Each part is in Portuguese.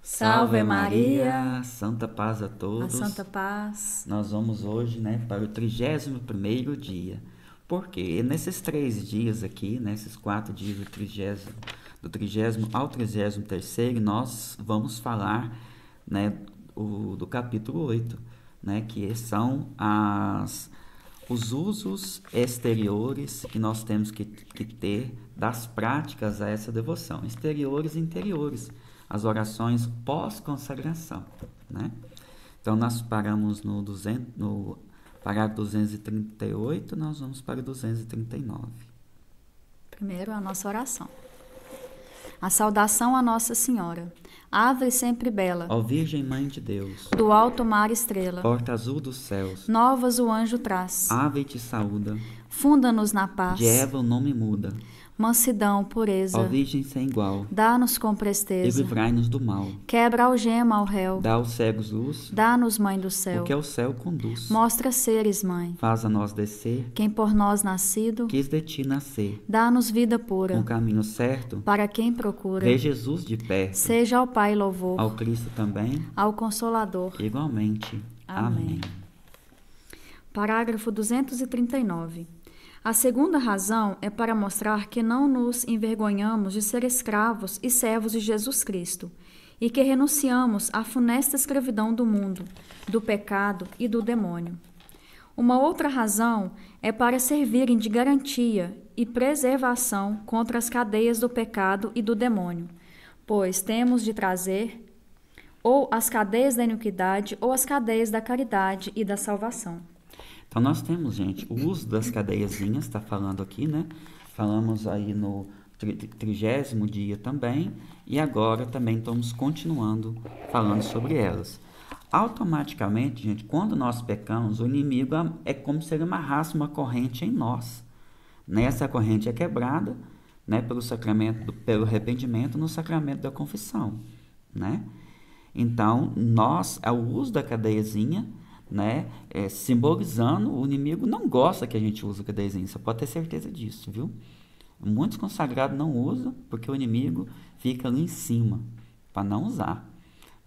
Salve Maria, Santa Paz a A todos. Santa Paz. Nós vamos hoje, para o 31º dia. Porque nesses 3 dias aqui, nesses 4 dias do 30º ao 33º, nós vamos falar, do capítulo 8, que são os usos exteriores que nós temos que ter das práticas a essa devoção, exteriores e interiores, as orações pós-consagração, Então, nós paramos no parágrafo 238, nós vamos para o 239. Primeiro, a nossa oração. A saudação a Nossa Senhora. Ave sempre bela, Ó Virgem Mãe de Deus, do alto mar estrela, porta azul dos céus, novas o anjo traz. ave te saúda, Funda-nos na paz, de Eva o nome muda. mansidão, Ó pureza, Virgem sem igual, dá-nos com e presteza. livrai-nos do mal. Quebra a algema ao réu, Dá aos cegos luz, dá-nos, Mãe do céu. porque ao céu conduz. Mostra seres, Mãe, Faz a nós descer, quem por nós nascido, quis de ti nascer. dá-nos vida Com o pura, caminho certo, para quem procura. vê Jesus de perto. Seja ao Pai louvor, Ao Cristo também, ao Consolador. igualmente. Amém. Parágrafo 239. A segunda razão é para mostrar que não nos envergonhamos de ser escravos e servos de Jesus Cristo, e que renunciamos à funesta escravidão do mundo, do pecado e do demônio. Uma outra razão é para servirem de garantia e preservação contra as cadeias do pecado e do demônio, pois temos de trazer ou as cadeias da iniquidade ou as cadeias da caridade e da salvação. Então, nós temos, gente, o uso das cadeiazinhas, está falando aqui, Falamos aí no 30º dia também, e agora também estamos continuando falando sobre elas. Automaticamente, gente, quando nós pecamos, o inimigo é como se ele amarrasse uma corrente em nós. Essa corrente é quebrada, pelo sacramento, pelo arrependimento no sacramento da confissão, Então, o uso da cadeiazinha, simbolizando, o inimigo não gosta que a gente use a cadeiazinha, você pode ter certeza disso, viu? Muitos consagrados não usam, porque o inimigo fica ali em cima, para não usar,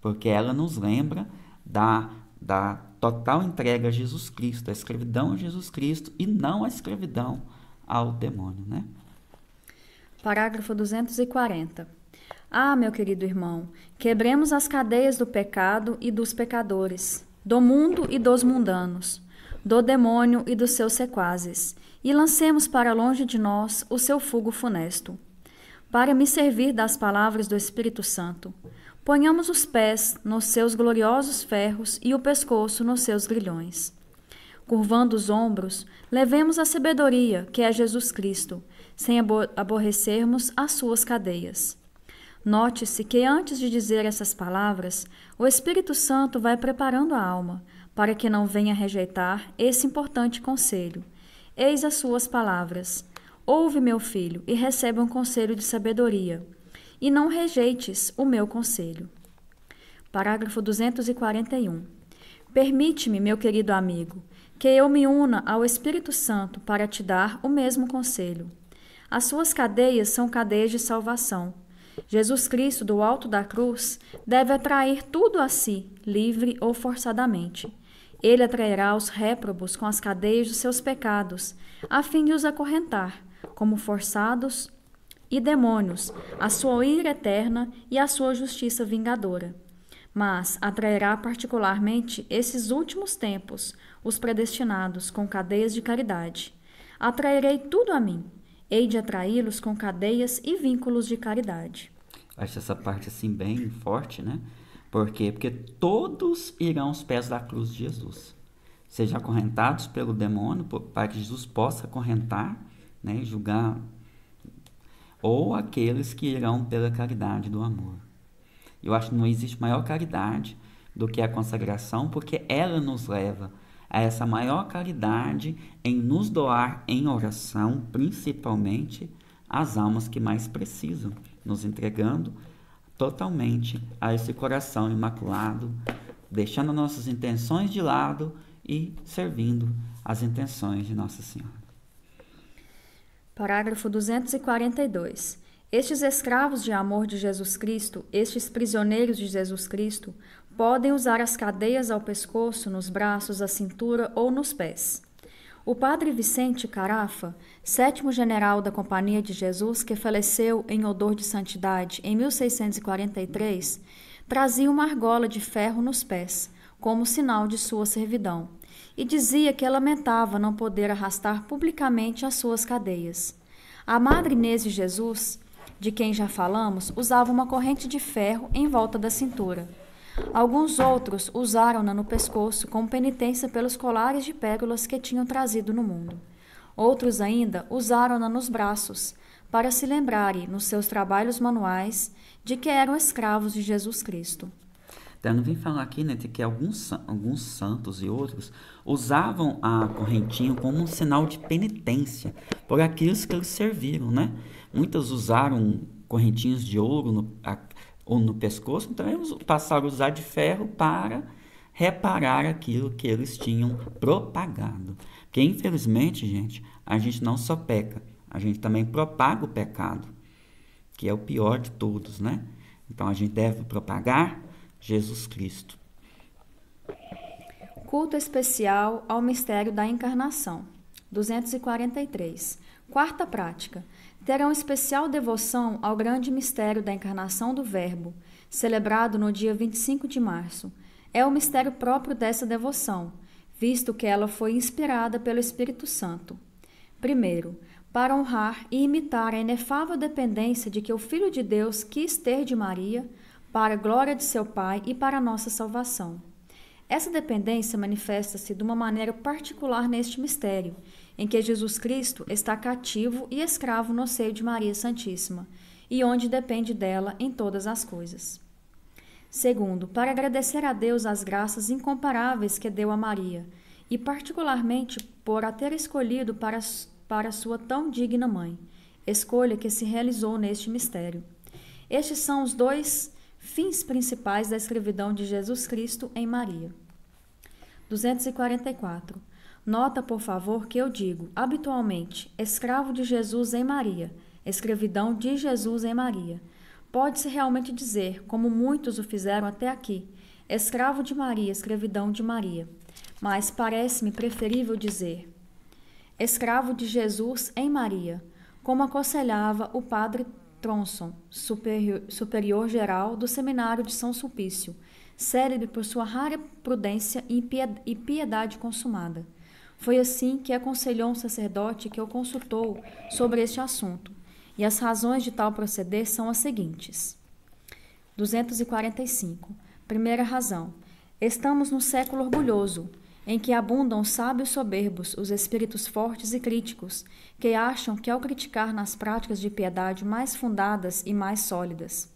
porque ela nos lembra da total entrega a Jesus Cristo, a escravidão a Jesus Cristo e não a escravidão ao demônio, Parágrafo 240. Ah, meu querido irmão, quebremos as cadeias do pecado e dos pecadores, do mundo e dos mundanos, do demônio e dos seus sequazes, e lancemos para longe de nós o seu fogo funesto. Para me servir das palavras do Espírito Santo, ponhamos os pés nos seus gloriosos ferros e o pescoço nos seus grilhões. Curvando os ombros, levemos a sabedoria, que é Jesus Cristo, sem aborrecermos as suas cadeias. Note-se que antes de dizer essas palavras, o Espírito Santo vai preparando a alma, para que não venha rejeitar esse importante conselho. Eis as suas palavras. Ouve, meu filho, e recebe um conselho de sabedoria, e não rejeites o meu conselho. Parágrafo 241. Permite-me, meu querido amigo, que eu me una ao Espírito Santo para te dar o mesmo conselho. As suas cadeias são cadeias de salvação. Jesus Cristo, do alto da cruz, deve atrair tudo a si, livre ou forçadamente. Ele atrairá os réprobos com as cadeias dos seus pecados, a fim de os acorrentar, como forçados e demônios, a sua ira eterna e a sua justiça vingadora. Mas atrairá particularmente esses últimos tempos, os predestinados, com cadeias de caridade. Atrairei tudo a mim. Hei de atraí-los com cadeias e vínculos de caridade. Acho essa parte assim bem forte, Por quê? Porque todos irão aos pés da cruz de Jesus. Sejam acorrentados pelo demônio, para que Jesus possa acorrentar, julgar, ou aqueles que irão pela caridade do amor. Eu acho que não existe maior caridade do que a consagração, porque ela nos leva a essa maior caridade em nos doar em oração, principalmente as almas que mais precisam, nos entregando totalmente a esse coração imaculado, deixando nossas intenções de lado e servindo as intenções de Nossa Senhora. Parágrafo 242. Estes escravos de amor de Jesus Cristo, estes prisioneiros de Jesus Cristo, podem usar as cadeias ao pescoço, nos braços, à cintura ou nos pés. O padre Vicente Carafa, 7º general da Companhia de Jesus, que faleceu em odor de santidade em 1643, trazia uma argola de ferro nos pés, como sinal de sua servidão, e dizia que lamentava não poder arrastar publicamente as suas cadeias. A Madre Inês de Jesus, de quem já falamos, usava uma corrente de ferro em volta da cintura. Alguns outros usaram-na no pescoço como penitência pelos colares de pérolas que tinham trazido no mundo. Outros ainda usaram-na nos braços, para se lembrarem, nos seus trabalhos manuais, de que eram escravos de Jesus Cristo. Então, eu não vim falar aqui, né, de que alguns santos e outros usavam a correntinha como um sinal de penitência por aqueles que eles serviram, né? Muitos usaram correntinhas de ouro ou no pescoço, então eles passaram a usar de ferro para reparar aquilo que eles tinham propagado. Porque, infelizmente, gente, a gente não só peca, a gente também propaga o pecado, que é o pior de todos, né? Então, a gente deve propagar Jesus Cristo. Culto especial ao mistério da encarnação. 243. Quarta prática. Terão especial devoção ao grande mistério da encarnação do Verbo, celebrado no dia 25 de março. É o mistério próprio dessa devoção, visto que ela foi inspirada pelo Espírito Santo. Primeiro, para honrar e imitar a inefável dependência de que o Filho de Deus quis ter de Maria, para a glória de seu Pai e para a nossa salvação. Essa dependência manifesta-se de uma maneira particular neste mistério, em que Jesus Cristo está cativo e escravo no seio de Maria Santíssima, e onde depende dela em todas as coisas. Segundo, para agradecer a Deus as graças incomparáveis que deu a Maria, e particularmente por a ter escolhido para sua tão digna mãe, escolha que se realizou neste mistério. Estes são os dois fins principais da escravidão de Jesus Cristo em Maria. 244. Nota, por favor, que eu digo, habitualmente, escravo de Jesus em Maria, escravidão de Jesus em Maria. Pode-se realmente dizer, como muitos o fizeram até aqui, escravo de Maria, escravidão de Maria. Mas parece-me preferível dizer escravo de Jesus em Maria, como aconselhava o padre Tronson, superior geral do Seminário de São Sulpício, célebre por sua rara prudência e piedade consumada. Foi assim que aconselhou um sacerdote que o consultou sobre este assunto, e as razões de tal proceder são as seguintes. 245. Primeira razão. Estamos num século orgulhoso, em que abundam os sábios soberbos, os espíritos fortes e críticos, que acham que ao criticar nas práticas de piedade mais fundadas e mais sólidas,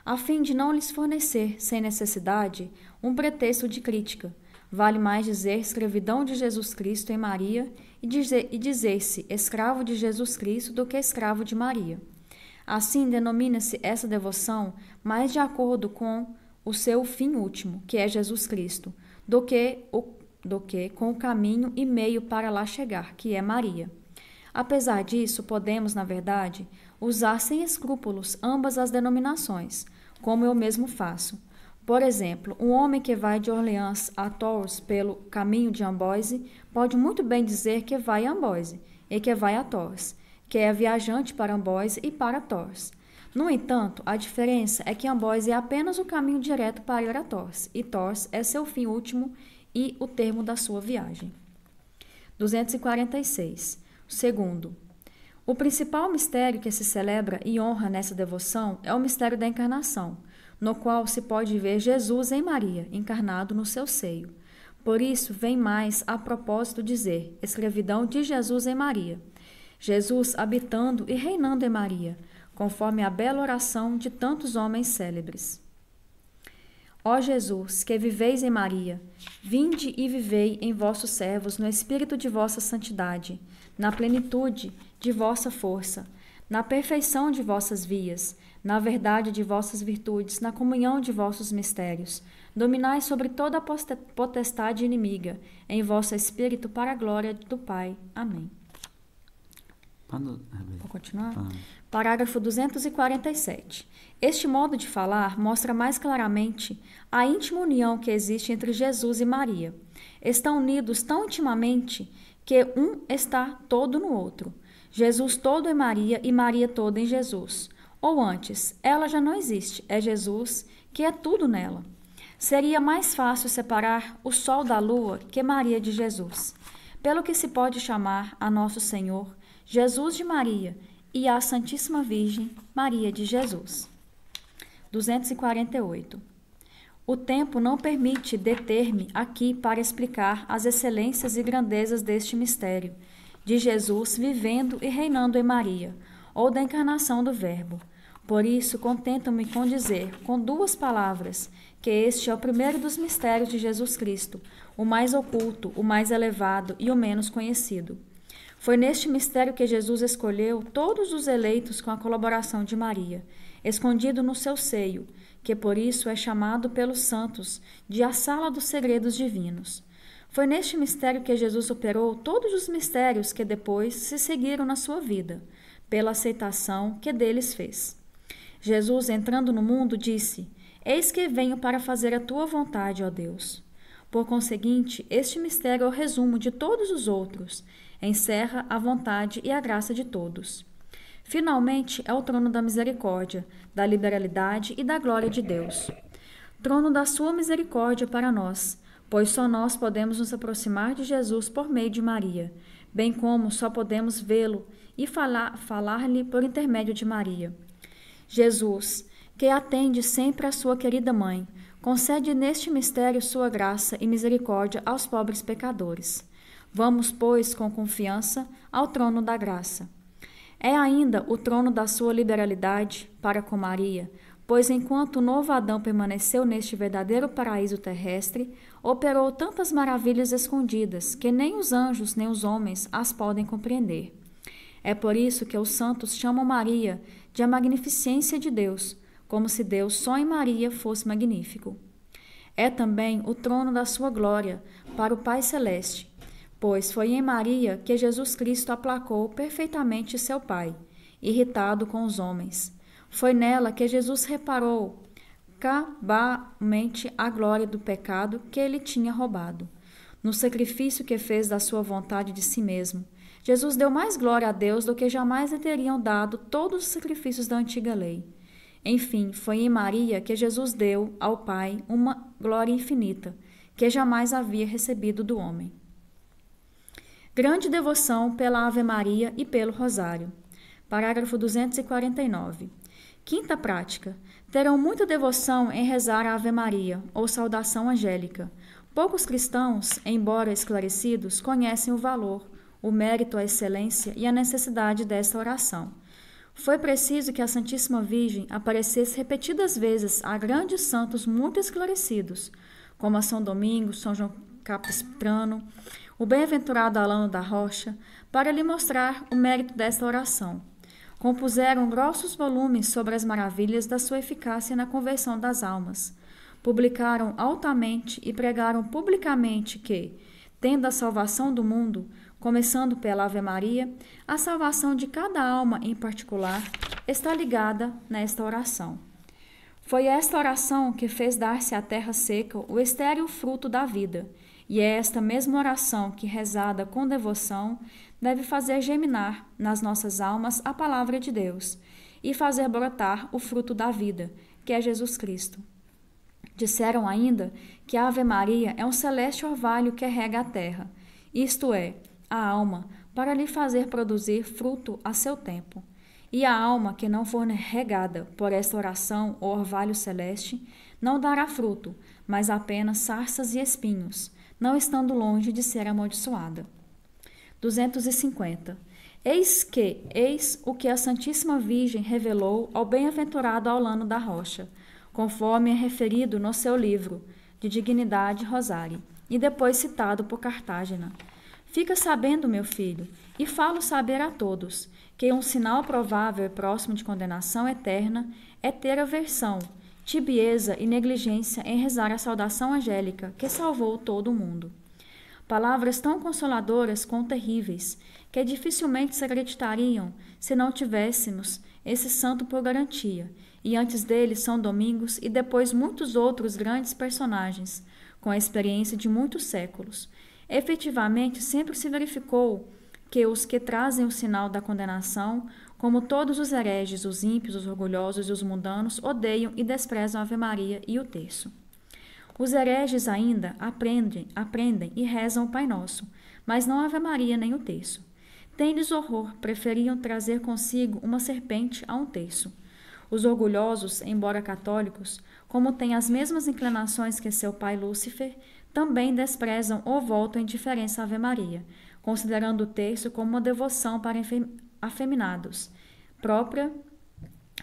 a fim de não lhes fornecer, sem necessidade, um pretexto de crítica, vale mais dizer escravidão de Jesus Cristo em Maria e dizer-se escravo de Jesus Cristo do que escravo de Maria. Assim, denomina-se essa devoção mais de acordo com o seu fim último, que é Jesus Cristo, do que com o caminho e meio para lá chegar, que é Maria. Apesar disso, podemos, na verdade, usar sem escrúpulos ambas as denominações, como eu mesmo faço. Por exemplo, um homem que vai de Orleans a Tours pelo caminho de Amboise pode muito bem dizer que vai a Amboise e que vai a Tours, que é viajante para Amboise e para Tours. No entanto, a diferença é que Amboise é apenas o caminho direto para ir a Tours, e Tours é seu fim último e o termo da sua viagem. 246. Segundo, o principal mistério que se celebra e honra nessa devoção é o mistério da encarnação, no qual se pode ver Jesus em Maria, encarnado no seu seio. Por isso, vem mais a propósito dizer escravidão de Jesus em Maria, Jesus habitando e reinando em Maria, conforme a bela oração de tantos homens célebres. Ó Jesus, que viveis em Maria, vinde e vivei em vossos servos no espírito de vossa santidade, na plenitude de vossa força, na perfeição de vossas vias, na verdade de vossas virtudes, na comunhão de vossos mistérios. Dominai sobre toda a potestade inimiga, em vosso espírito para a glória do Pai. Amém. Vou continuar? Tá. Parágrafo 247. Este modo de falar mostra mais claramente a íntima união que existe entre Jesus e Maria. Estão unidos tão intimamente que um está todo no outro. Jesus todo em Maria e Maria toda em Jesus. Ou antes, ela já não existe, é Jesus que é tudo nela. Seria mais fácil separar o sol da lua que Maria de Jesus, pelo que se pode chamar a Nosso Senhor Jesus de Maria e a Santíssima Virgem Maria de Jesus. 248. O tempo não permite deter-me aqui para explicar as excelências e grandezas deste mistério, de Jesus vivendo e reinando em Maria, ou da encarnação do Verbo. Por isso, contento-me com dizer, com duas palavras, que este é o primeiro dos mistérios de Jesus Cristo, o mais oculto, o mais elevado e o menos conhecido. Foi neste mistério que Jesus escolheu todos os eleitos com a colaboração de Maria, escondido no seu seio, que por isso é chamado pelos santos de a sala dos segredos divinos. Foi neste mistério que Jesus operou todos os mistérios que depois se seguiram na sua vida, pela aceitação que deles fez. Jesus, entrando no mundo, disse: Eis que venho para fazer a tua vontade, ó Deus. Por conseguinte, este mistério é o resumo de todos os outros, encerra a vontade e a graça de todos. Finalmente, é o trono da misericórdia, da liberalidade e da glória de Deus. Trono da sua misericórdia para nós, pois só nós podemos nos aproximar de Jesus por meio de Maria, bem como só podemos vê-lo e falar-lhe por intermédio de Maria. Jesus, que atende sempre a sua querida mãe, concede neste mistério sua graça e misericórdia aos pobres pecadores. Vamos, pois, com confiança ao trono da graça. É ainda o trono da sua liberalidade para com Maria, pois enquanto o novo Adão permaneceu neste verdadeiro paraíso terrestre, operou tantas maravilhas escondidas que nem os anjos nem os homens as podem compreender. É por isso que os santos chamam Maria de a magnificência de Deus, como se Deus só em Maria fosse magnífico. É também o trono da sua glória para o Pai Celeste, pois foi em Maria que Jesus Cristo aplacou perfeitamente seu Pai, irritado com os homens. Foi nela que Jesus reparou cabalmente a glória do pecado que ele tinha roubado. No sacrifício que fez da sua vontade de si mesmo, Jesus deu mais glória a Deus do que jamais lhe teriam dado todos os sacrifícios da antiga lei. Enfim, foi em Maria que Jesus deu ao Pai uma glória infinita, que jamais havia recebido do homem. Grande devoção pela Ave Maria e pelo Rosário. Parágrafo 249. Quinta prática. Terão muita devoção em rezar a Ave Maria, ou saudação angélica. Poucos cristãos, embora esclarecidos, conhecem o valor, o mérito, a excelência e a necessidade desta oração. Foi preciso que a Santíssima Virgem aparecesse repetidas vezes a grandes santos muito esclarecidos, como a São Domingos, São João Capistrano, o bem-aventurado Alano da Rocha, para lhe mostrar o mérito desta oração. Compuseram grossos volumes sobre as maravilhas da sua eficácia na conversão das almas. Publicaram altamente e pregaram publicamente que, tendo a salvação do mundo, começando pela Ave Maria, a salvação de cada alma em particular está ligada nesta oração. Foi esta oração que fez dar-se à terra seca o estéril fruto da vida, e é esta mesma oração que, rezada com devoção, deve fazer germinar nas nossas almas a palavra de Deus e fazer brotar o fruto da vida, que é Jesus Cristo. Disseram ainda que a Ave Maria é um celeste orvalho que rega a terra, isto é, a alma, para lhe fazer produzir fruto a seu tempo. E a alma que não for regada por esta oração ou orvalho celeste, não dará fruto, mas apenas sarças e espinhos, não estando longe de ser amaldiçoada. 250. Eis o que a Santíssima Virgem revelou ao bem-aventurado Aulano da Rocha, conforme é referido no seu livro de Dignidade Rosário, e depois citado por Cartágena. Fica sabendo, meu filho, e falo saber a todos, que um sinal provável e próximo de condenação eterna é ter aversão, tibieza e negligência em rezar a saudação angélica que salvou todo o mundo. Palavras tão consoladoras quanto terríveis, que dificilmente se acreditariam se não tivéssemos esse santo por garantia, e antes dele São Domingos e depois muitos outros grandes personagens, com a experiência de muitos séculos. Efetivamente, sempre se verificou que os que trazem o sinal da condenação, como todos os hereges, os ímpios, os orgulhosos e os mundanos, odeiam e desprezam a Ave Maria e o terço. Os hereges ainda aprendem e rezam o Pai Nosso, mas não a Ave Maria nem o terço. Tem-lhes horror, preferiam trazer consigo uma serpente a um terço. Os orgulhosos, embora católicos, como têm as mesmas inclinações que seu pai Lúcifer, também desprezam ou voltam indiferença à Ave Maria, considerando o terço como uma devoção para afeminados, própria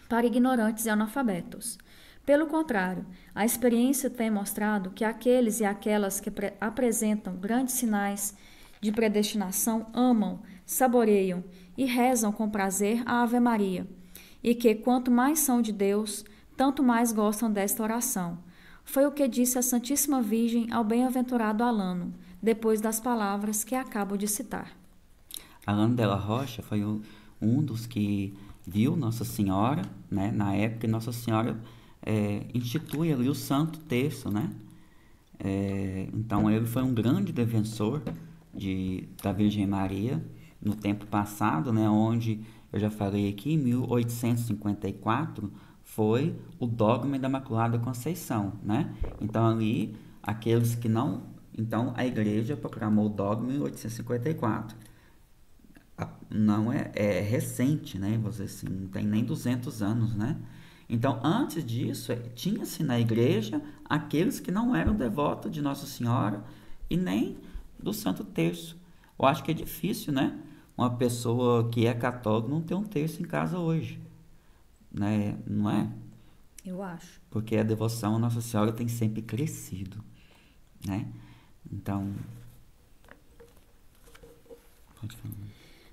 para ignorantes e analfabetos. Pelo contrário, a experiência tem mostrado que aqueles e aquelas que apresentam grandes sinais de predestinação amam, saboreiam e rezam com prazer a Ave Maria, e que, quanto mais são de Deus, tanto mais gostam desta oração. Foi o que disse a Santíssima Virgem ao bem-aventurado Alano, depois das palavras que acabo de citar. Alano de la Rocha foi um dos que viu Nossa Senhora, né, na época que Nossa Senhora institui ali o Santo Terço, né? Então ele foi um grande defensor da Virgem Maria no tempo passado, né, onde eu já falei aqui, em 1854 foi o dogma da Imaculada Conceição, né? Então ali aqueles que não, então a Igreja proclamou o dogma em 1854. Não é recente, né? Você assim, não tem nem 200 anos, né? Então, antes disso, tinha-se na igreja aqueles que não eram devotos de Nossa Senhora e nem do Santo Terço. Eu acho que é difícil, né? Uma pessoa que é católica não ter um terço em casa hoje, né? Não é? Eu acho. Porque a devoção a Nossa Senhora tem sempre crescido, né? Então, pode falar.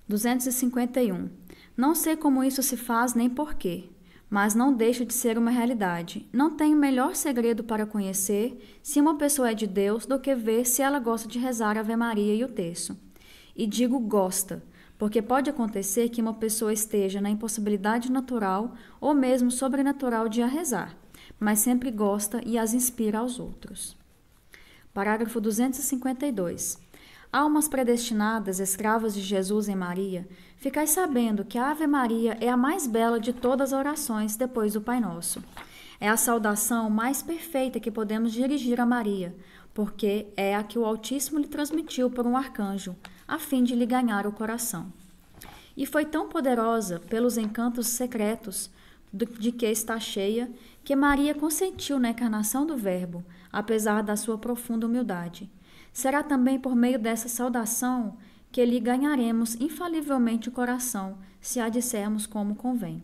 251. Não sei como isso se faz nem porquê, mas não deixa de ser uma realidade. Não tenho melhor segredo para conhecer se uma pessoa é de Deus do que ver se ela gosta de rezar a Ave Maria e o terço. E digo gosta, porque pode acontecer que uma pessoa esteja na impossibilidade natural ou mesmo sobrenatural de a rezar, mas sempre gosta e as inspira aos outros. Parágrafo 252. Almas predestinadas, escravas de Jesus e Maria, ficai sabendo que a Ave Maria é a mais bela de todas as orações depois do Pai Nosso. É a saudação mais perfeita que podemos dirigir a Maria, porque é a que o Altíssimo lhe transmitiu por um arcanjo, a fim de lhe ganhar o coração. E foi tão poderosa pelos encantos secretos de que está cheia, que Maria consentiu na encarnação do Verbo, apesar da sua profunda humildade. Será também por meio dessa saudação que lhe ganharemos infalivelmente o coração, se a dissermos como convém.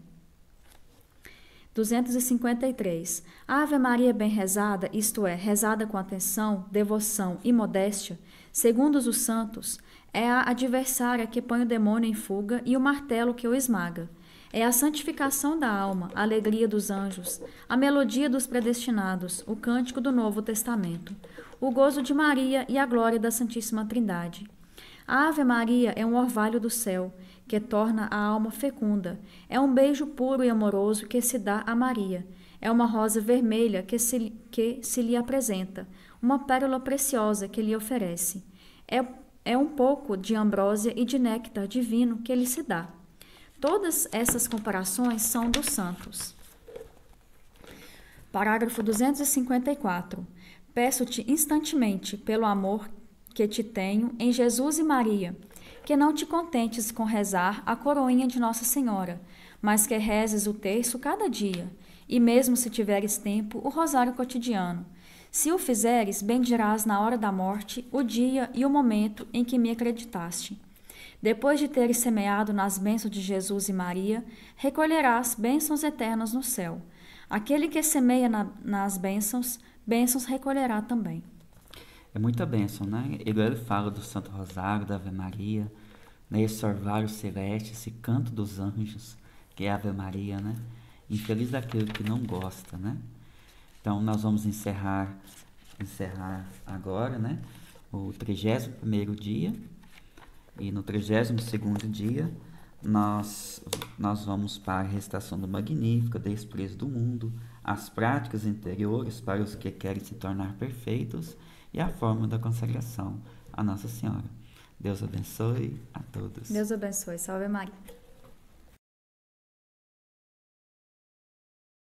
253. A Ave Maria bem rezada, isto é, rezada com atenção, devoção e modéstia, segundo os santos, é a adversária que põe o demônio em fuga e o martelo que o esmaga. É a santificação da alma, a alegria dos anjos, a melodia dos predestinados, o cântico do Novo Testamento, o gozo de Maria e a glória da Santíssima Trindade. A Ave Maria é um orvalho do céu, que torna a alma fecunda. É um beijo puro e amoroso que se dá a Maria. É uma rosa vermelha que se lhe apresenta, uma pérola preciosa que lhe oferece. É um pouco de ambrósia e de néctar divino que lhe se dá. Todas essas comparações são dos santos. Parágrafo 254. Peço-te instantemente, pelo amor que te tenho em Jesus e Maria, que não te contentes com rezar a coroinha de Nossa Senhora, mas que rezes o terço cada dia, e mesmo se tiveres tempo, o rosário cotidiano. Se o fizeres, bendirás na hora da morte o dia e o momento em que me acreditaste. Depois de teres semeado nas bênçãos de Jesus e Maria, recolherás bênçãos eternas no céu. Aquele que semeia nas bênçãos recolherá também. É muita bênção, né? Ele fala do Santo Rosário, da Ave Maria, né? Esse orvalho celeste, esse canto dos anjos, que é a Ave Maria, né? Infeliz daquele que não gosta, né? Então, nós vamos encerrar agora, né? o 31º dia, e no 32º dia nós vamos para a recitação do Magnífica, Desprezo do Mundo, as práticas interiores para os que querem se tornar perfeitos e a forma da consagração a Nossa Senhora. Deus abençoe a todos. Deus abençoe. Salve Maria.